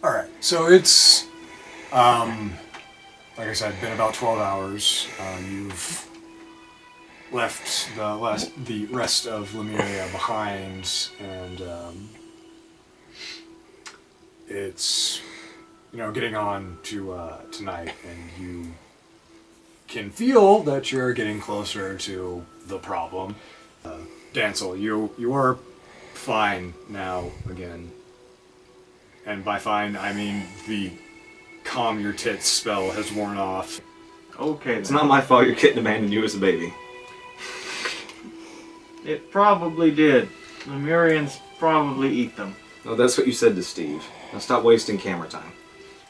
Alright, so it's, like I said, been about 12 hours. You've left the rest of Lemuria behind, and it's, getting on to tonight, and you can feel that you're getting closer to the problem. Dancel, you are fine now again. And by fine, I mean the calm your tits spell has worn off. Okay, It's not my fault your kitten abandoned you as a baby. It probably did. The Lemurians probably eat them. Oh, that's what you said to Steve. Now stop wasting camera time.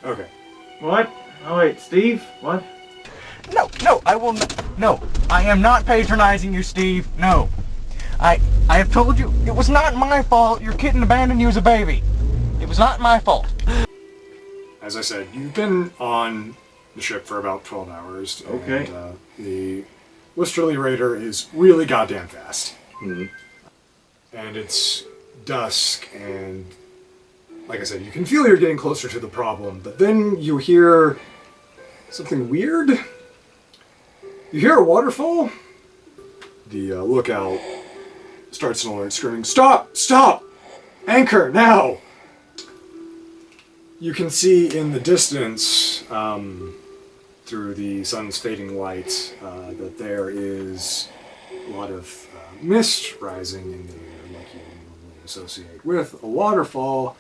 Okay. What? Oh wait, Steve? What? No, I will not. No, I am not patronizing you, Steve. No. I have told you, it was not my fault your kitten abandoned you as a baby. It was not my fault. As I said, you've been on the ship for about 12 hours. Okay. And the Westerly Raider is really goddamn fast. Hmm. And it's dusk, and like I said, you can feel you're getting closer to the problem, but then you hear something weird. You hear a waterfall. The lookout starts an alert, screaming, "Stop! Stop! Anchor, now!" You can see in the distance, through the sun's fading light, that there is a lot of mist rising in the air, like you normally associate with a waterfall.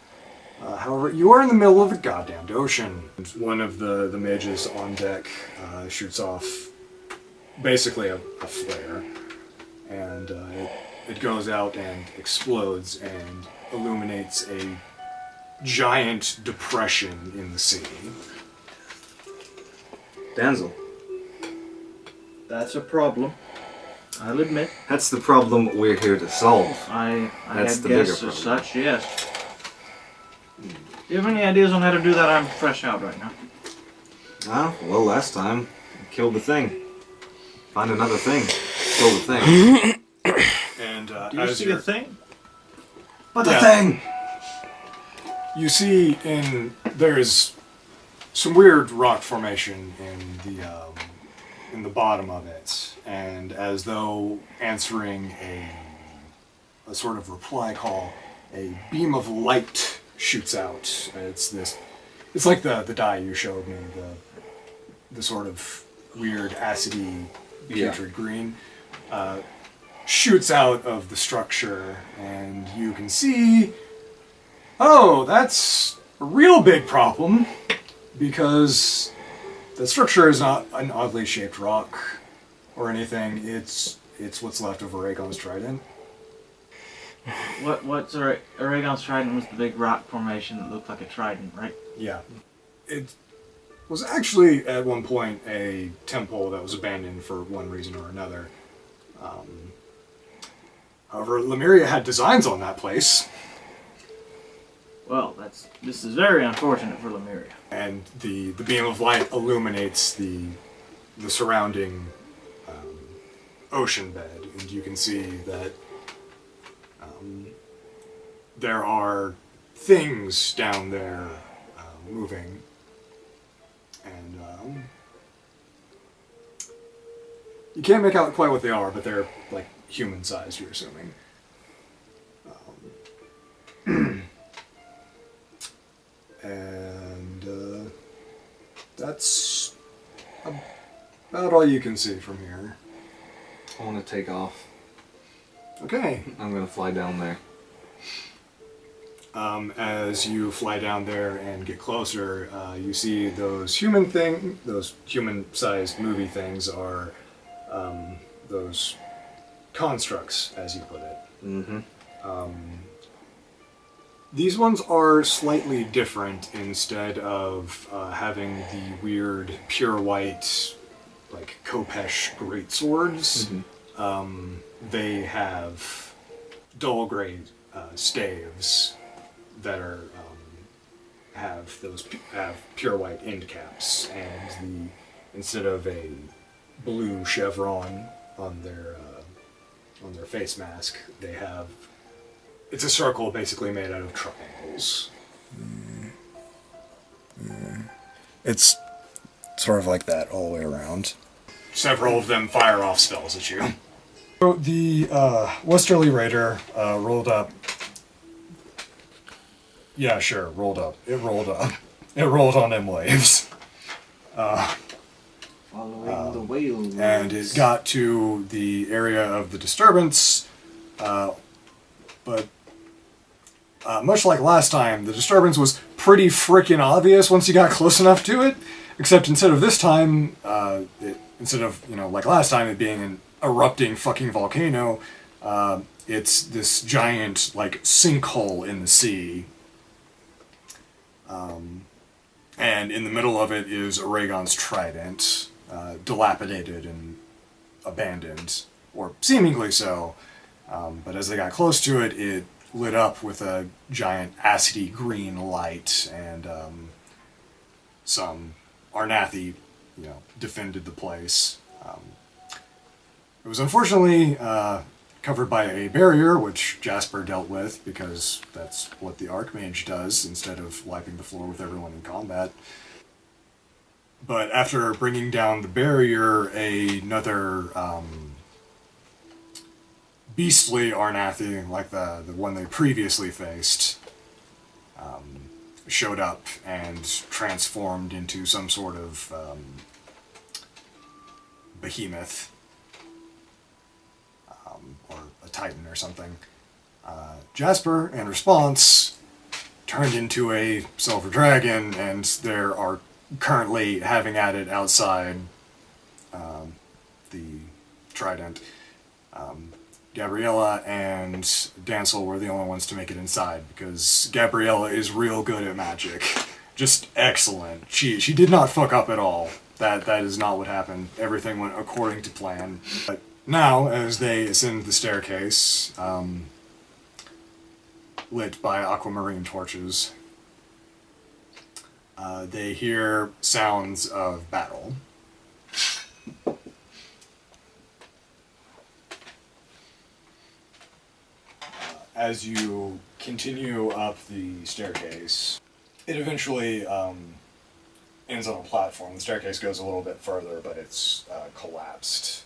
However, you are in the middle of a goddamned ocean. One of the mages on deck shoots off basically a flare, and it goes out and explodes and illuminates a giant depression in the sea. Denzel, That's a problem. I'll admit. that's the problem we're here to solve. I That's had the bigger guessed as problem. such, yes. Do you have any ideas on how to do that? I'm fresh out right now. Ah, well, last time, I killed the thing. Find another thing. Kill the thing. And Do you see a thing? But Yeah. the thing! you see there's some weird rock formation in the bottom of it, and as though answering a sort of reply call, a beam of light shoots out. It's like the dye you showed me, the sort of weird acidy putrid green, shoots out of the structure, and you can see, oh, that's a real big problem, because the structure is not an oddly shaped rock or anything. It's what's left of Ereigon's Trident. What's Ereigon's Trident was the big rock formation that looked like a trident, right? Yeah. It was actually at one point a temple that was abandoned for one reason or another. However, Lemuria had designs on that place, Well, this is very unfortunate for Lemuria. and the beam of light illuminates the surrounding ocean bed, and you can see that there are things down there moving, and you can't make out quite what they are, but they're like human-sized, you're assuming. And that's about all you can see from here. I want to take off. Okay. I'm going to fly down there. As you fly down there and get closer, you see those human-sized movie things are those constructs, as you put it. Mm-hmm. These ones are slightly different. Instead of having the weird pure white, like Kopesh greatswords, they have dull gray staves that are have pure white end caps, and instead of a blue chevron on their face mask, they have, it's a circle basically made out of triangles. It's sort of like that all the way around. Several of them fire off spells at you. So the Westerly Raider rolled up. Yeah, sure, rolled up. It rolled up. It rolled on them waves. Following the whale. And it got to the area of the disturbance, but much like last time, the disturbance was pretty freaking obvious once you got close enough to it, except instead of this time, instead of, like last time, it being an erupting fucking volcano, it's this giant, like, sinkhole in the sea. And in the middle of it is Ereigon's Trident, dilapidated and abandoned, or seemingly so. But as they got close to it, it lit up with a giant acidy green light, and some Arnathi, defended the place. It was unfortunately covered by a barrier, which Jasper dealt with, because that's what the Archmage does, instead of wiping the floor with everyone in combat. But after bringing down the barrier, another beastly Arnathi, like the one they previously faced, showed up and transformed into some sort of behemoth, or a titan or something. Jasper, in response, turned into a silver dragon, and there are currently having at it outside the Trident. Gabriella and Dancel were the only ones to make it inside, because Gabriella is real good at magic. Just excellent. She did not fuck up at all. That is not what happened. Everything went according to plan. But now, as they ascend the staircase, lit by aquamarine torches, they hear sounds of battle. As you continue up the staircase, it eventually ends on a platform. The staircase goes a little bit further, but it's collapsed.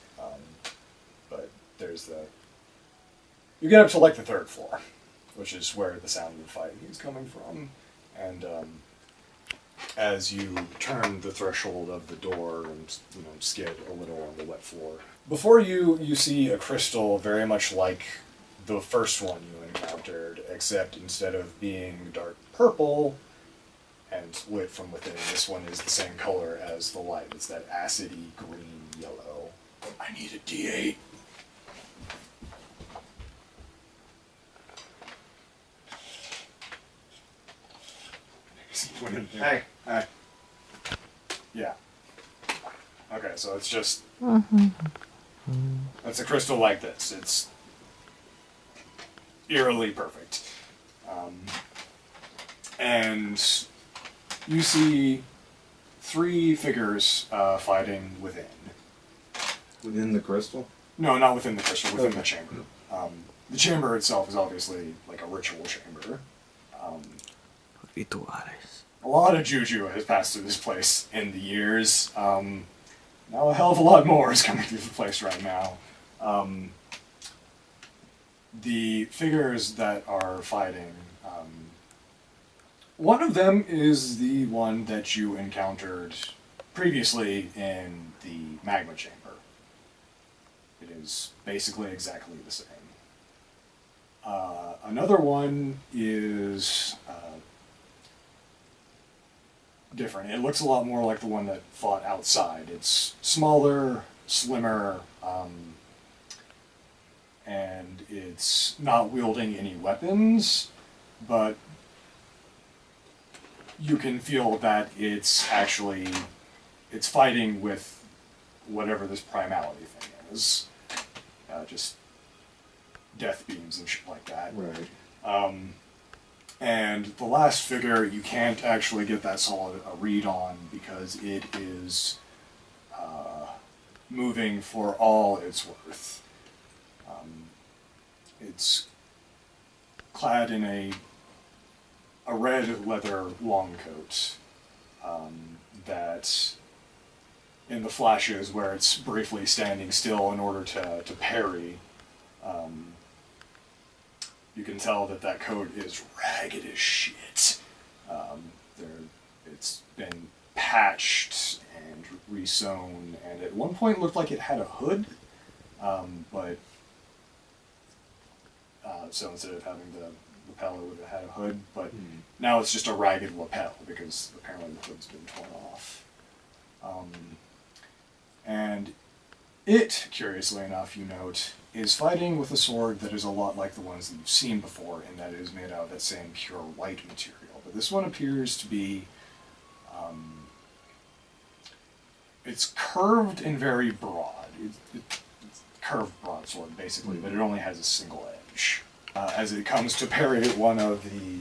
But there's you get up to like the third floor, which is where the sound of the fighting is coming from. And as you turn the threshold of the door and skid a little on the wet floor, before you see a crystal very much like the first one you encountered, except instead of being dark purple and lit from within, this one is the same color as the light. It's that acidy green yellow. I need a D8. Hey. Hey. Yeah. Okay, so it's just... It's a crystal like this. It's eerily perfect. And you see 3 figures fighting within. Within the crystal? No, not within the crystal, within the chamber. The chamber itself is obviously like a ritual chamber. A lot of juju has passed through this place in the years. Now a hell of a lot more is coming through the place right now. The figures that are fighting, one of them is the one that you encountered previously in the magma chamber. It is basically exactly the same. Another one is different. It looks a lot more like the one that fought outside. It's smaller, slimmer, and it's not wielding any weapons, but you can feel that it's fighting with whatever this primality thing is. Just death beams and shit like that. Right. And the last figure, you can't actually get that solid a read on, because it is moving for all it's worth. It's clad in a red leather long coat, that in the flashes where it's briefly standing still in order to parry, you can tell that that coat is ragged as shit. It's been patched and re-sewn, and at one point looked like it had a hood, but so instead of having the lapel, it would have had a hood, but now it's just a ragged lapel because apparently the hood's been torn off. And it, curiously enough, you note, is fighting with a sword that is a lot like the ones that you've seen before, in that it is made out of that same pure white material. But this one appears to be, it's curved and very broad. It's curved broadsword, basically, but it only has a single edge. As it comes to parry one of the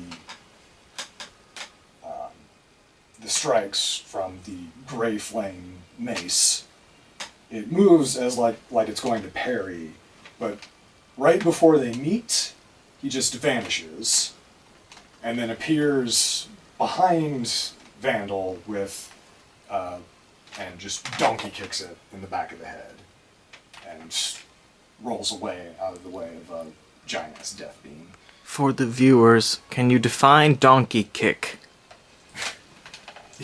strikes from the gray flame mace, it moves as like it's going to parry, but right before they meet, he just vanishes, and then appears behind Vandal with, and just donkey kicks it in the back of the head, and rolls away out of the way of a giant-ass death beam. For the viewers, can you define donkey kick?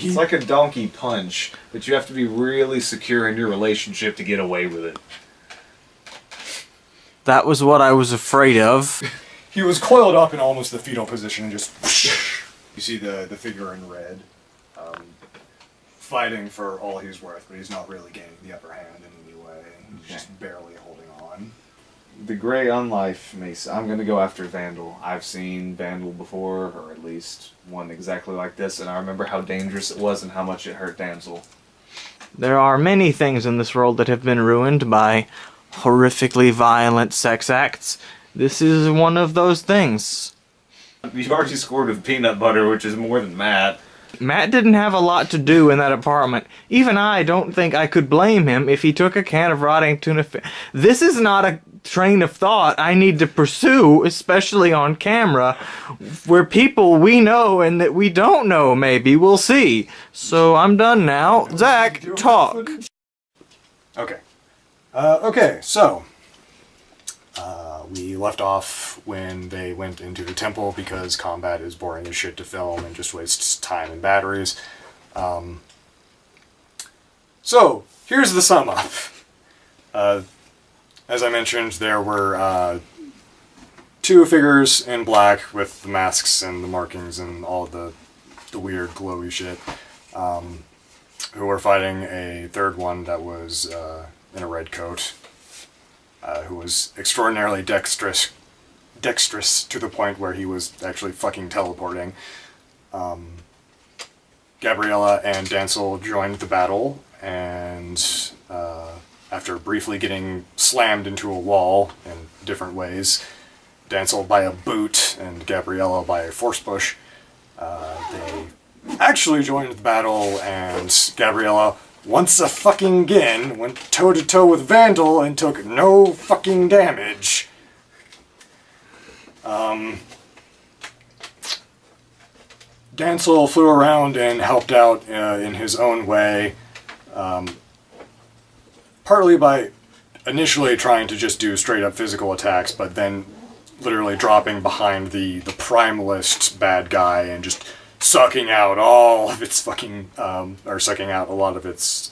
It's like a donkey punch, but you have to be really secure in your relationship to get away with it. That was what I was afraid of. He was coiled up in almost the fetal position and just... You see the figure in red, fighting for all he's worth, but he's not really gaining the upper hand in any way. He's just barely holding on. The Grey Unlife Mace. I'm going to go after Vandal. I've seen Vandal before, or at least one exactly like this, and I remember how dangerous it was and how much it hurt Damsel. There are many things in this world that have been ruined by horrifically violent sex acts. This is one of those things. You've already scored with peanut butter, which is more than Matt. Matt didn't have a lot to do in that apartment. Even I don't think I could blame him if he took a can of rotting tuna fish. This is not a train of thought I need to pursue, especially on camera, where people we know and that we don't know, maybe. We'll see. So I'm done now. Zach, talk. Okay. So we left off when they went into the temple because combat is boring as shit to film and just wastes time and batteries. So, here's the sum up. As I mentioned, there were two figures in black with the masks and the markings and all the weird glowy shit, who were fighting a third one that was in a red coat, who was extraordinarily dexterous to the point where he was actually fucking teleporting. Gabriella and Dancel joined the battle, and after briefly getting slammed into a wall in different ways, Dancel by a boot and Gabriella by a force push, they actually joined the battle, and Gabriella, once a fucking again, went toe-to-toe with Vandal and took no fucking damage. Dancel flew around and helped out in his own way, partly by initially trying to just do straight-up physical attacks, but then literally dropping behind the primalist bad guy and just sucking out all of its fucking, or sucking out a lot of its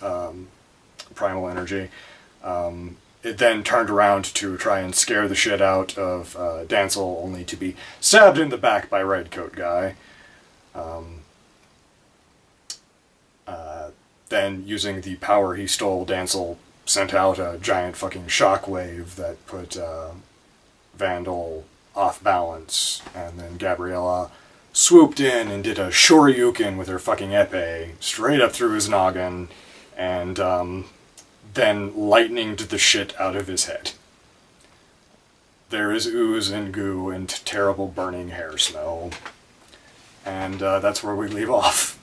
primal energy. It then turned around to try and scare the shit out of Dancel, only to be stabbed in the back by Redcoat guy. Then, using the power he stole, Dancel sent out a giant fucking shockwave that put Vandal off balance, and then Gabriella swooped in and did a shoryuken with her fucking epee straight up through his noggin, and then lightninged the shit out of his head. There is ooze and goo and terrible burning hair smell, and that's where we leave off.